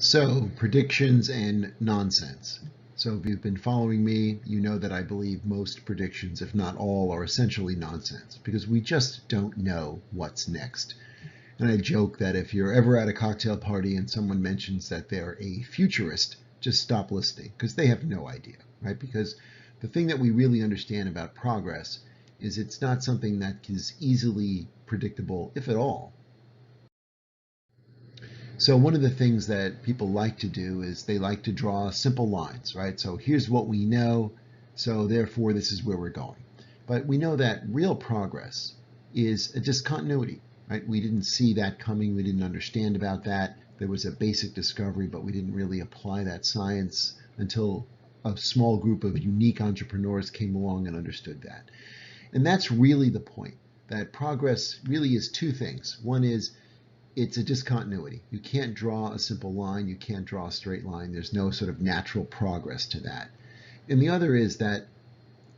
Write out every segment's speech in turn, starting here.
So, predictions and nonsense. So, if you've been following me, you know that I believe most predictions, if not all, are essentially nonsense because we just don't know what's next. And I joke that if you're ever at a cocktail party and someone mentions that they're a futurist, just stop listening because they have no idea, right? Because the thing that we really understand about progress is it's not something that is easily predictable, if at all. So one of the things that people like to do is they like to draw simple lines, right? So here's what we know, so therefore this is where we're going. But we know that real progress is a discontinuity, right? We didn't see that coming, we didn't understand about that. There was a basic discovery, but we didn't really apply that science until a small group of unique entrepreneurs came along and understood that. And that's really the point, that progress really is two things. One is it's a discontinuity. You can't draw a simple line. You can't draw a straight line. There's no sort of natural progress to that. And the other is that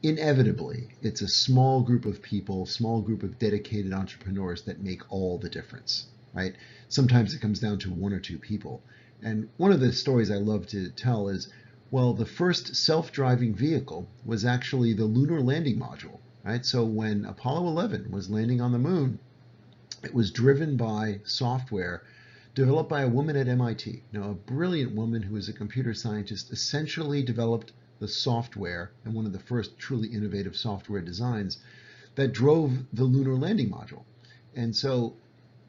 inevitably, it's a small group of people, small group of dedicated entrepreneurs that make all the difference, right? Sometimes it comes down to one or two people. And one of the stories I love to tell is, well, the first self-driving vehicle was actually the lunar landing module, right? So when Apollo 11 was landing on the moon, it was driven by software developed by a woman at MIT. Now, a brilliant woman who is a computer scientist essentially developed the software and one of the first truly innovative software designs that drove the lunar landing module. And so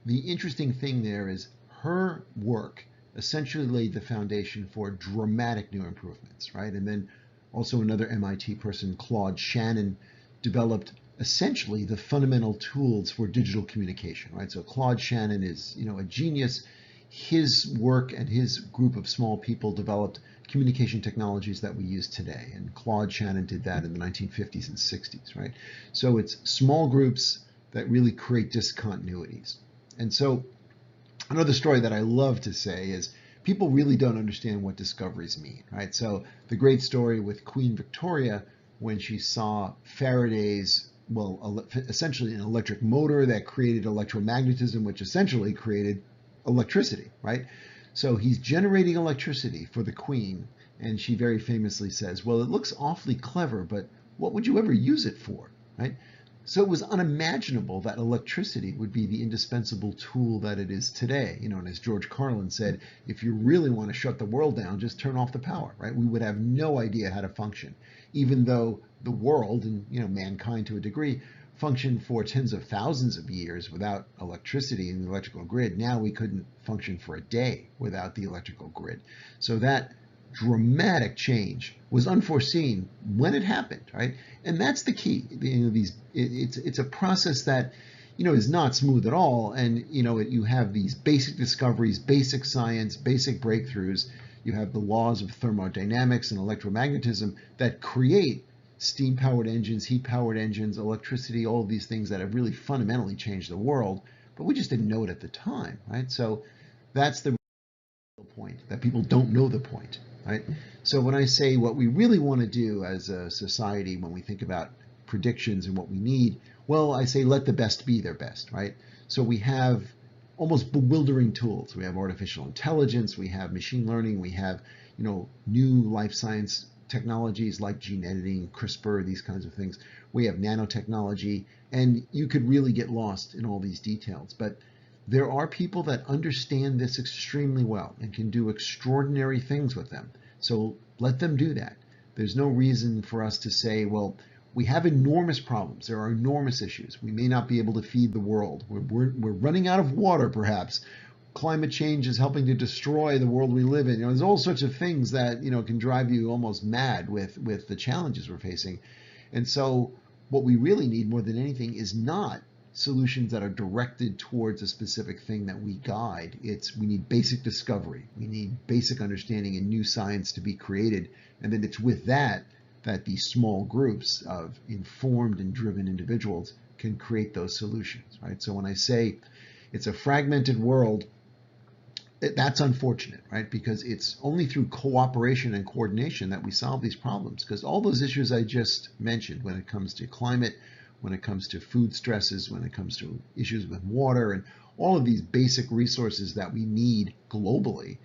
the interesting thing there is her work essentially laid the foundation for dramatic new improvements, right? And then also another MIT person, Claude Shannon, developed essentially the fundamental tools for digital communication, right? So Claude Shannon is, a genius. His work and his group of small people developed communication technologies that we use today. And Claude Shannon did that in the 1950s and 60s, right? So it's small groups that really create discontinuities. And so another story that I love to say is people really don't understand what discoveries mean, right? So the great story with Queen Victoria when she saw Faraday's, well, essentially an electric motor that created electromagnetism, which essentially created electricity, right? So he's generating electricity for the Queen, and she very famously says, well, it looks awfully clever, but what would you ever use it for, right? So it was unimaginable that electricity would be the indispensable tool that it is today. And as George Carlin said, if you really want to shut the world down, just turn off the power, right? We would have no idea how to function, even though the world and mankind to a degree functioned for tens of thousands of years without electricity and the electrical grid. Now we couldn't function for a day without the electrical grid. So that dramatic change was unforeseen when it happened, right? And that's the key. It's a process that is not smooth at all, and you have these basic discoveries, basic science, basic breakthroughs. You have the laws of thermodynamics and electromagnetism that create steam-powered engines, heat-powered engines, electricity, all of these things that have really fundamentally changed the world, but we just didn't know it at the time, right? So that's the point, that people don't know the point, right? So when I say what we really want to do as a society when we think about predictions and what we need, well, I say let the best be their best, right? So we have almost bewildering tools. We have artificial intelligence, we have machine learning, we have new life science technologies like gene editing, CRISPR, these kinds of things. We have nanotechnology, and you could really get lost in all these details. But there are people that understand this extremely well and can do extraordinary things with them. So let them do that. There's no reason for us to say, well, we have enormous problems. There are enormous issues. We may not be able to feed the world. We're running out of water, perhaps. Climate change is helping to destroy the world we live in. There's all sorts of things that can drive you almost mad with the challenges we're facing. And so what we really need more than anything is not solutions that are directed towards a specific thing that we guide. We need basic discovery. We need basic understanding and new science to be created. And then it's with that these small groups of informed and driven individuals can create those solutions, right? So when I say it's a fragmented world, that's unfortunate, right? Because it's only through cooperation and coordination that we solve these problems. Because all those issues I just mentioned, when it comes to climate, when it comes to food stresses, when it comes to issues with water, and all of these basic resources that we need globally.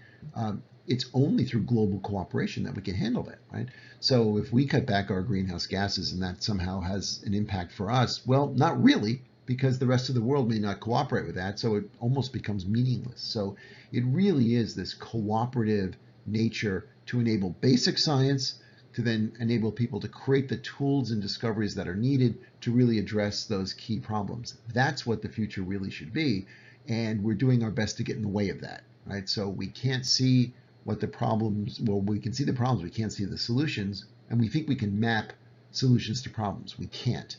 It's only through global cooperation that we can handle that, right? So if we cut back our greenhouse gases and that somehow has an impact for us, well, not really, because the rest of the world may not cooperate with that, so it almost becomes meaningless. So it really is this cooperative nature to enable basic science, to then enable people to create the tools and discoveries that are needed to really address those key problems. That's what the future really should be, and we're doing our best to get in the way of that, right? So we can't see what the problems, well, we can see the problems, we can't see the solutions, and we think we can map solutions to problems. We can't.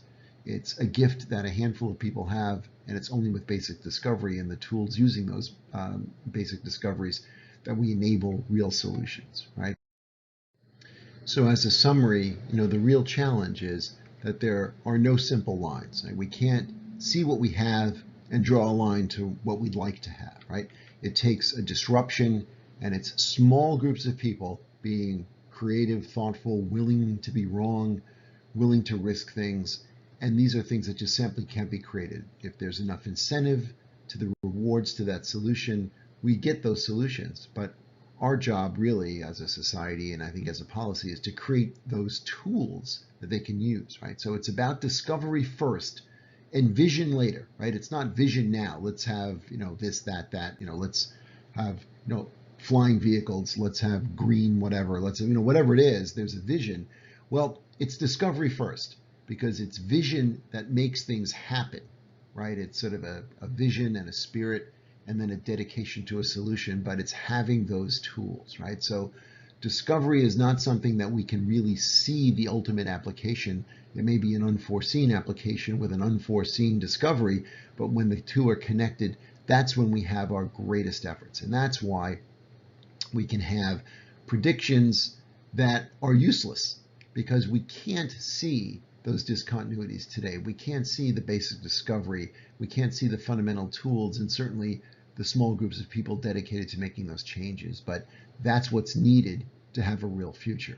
It's a gift that a handful of people have, and it's only with basic discovery and the tools using those basic discoveries that we enable real solutions, right? So as a summary, the real challenge is that there are no simple lines. Right? We can't see what we have and draw a line to what we'd like to have, right? It takes a disruption, and it's small groups of people being creative, thoughtful, willing to be wrong, willing to risk things. And these are things that just simply can't be created. If there's enough incentive to the rewards to that solution, we get those solutions. But our job really as a society, and I think as a policy, is to create those tools that they can use, right? So it's about discovery first and vision later, right? It's not vision now. Let's have, this, that, let's have, flying vehicles, let's have green, whatever, let's, whatever it is, there's a vision. Well, it's discovery first, because it's vision that makes things happen, right? It's sort of a vision and a spirit, and then a dedication to a solution, but it's having those tools, right? So discovery is not something that we can really see the ultimate application. It may be an unforeseen application with an unforeseen discovery, but when the two are connected, that's when we have our greatest efforts. And that's why we can have predictions that are useless, because we can't see those discontinuities today. We can't see the basic discovery. We can't see the fundamental tools, and certainly the small groups of people dedicated to making those changes. But that's what's needed to have a real future.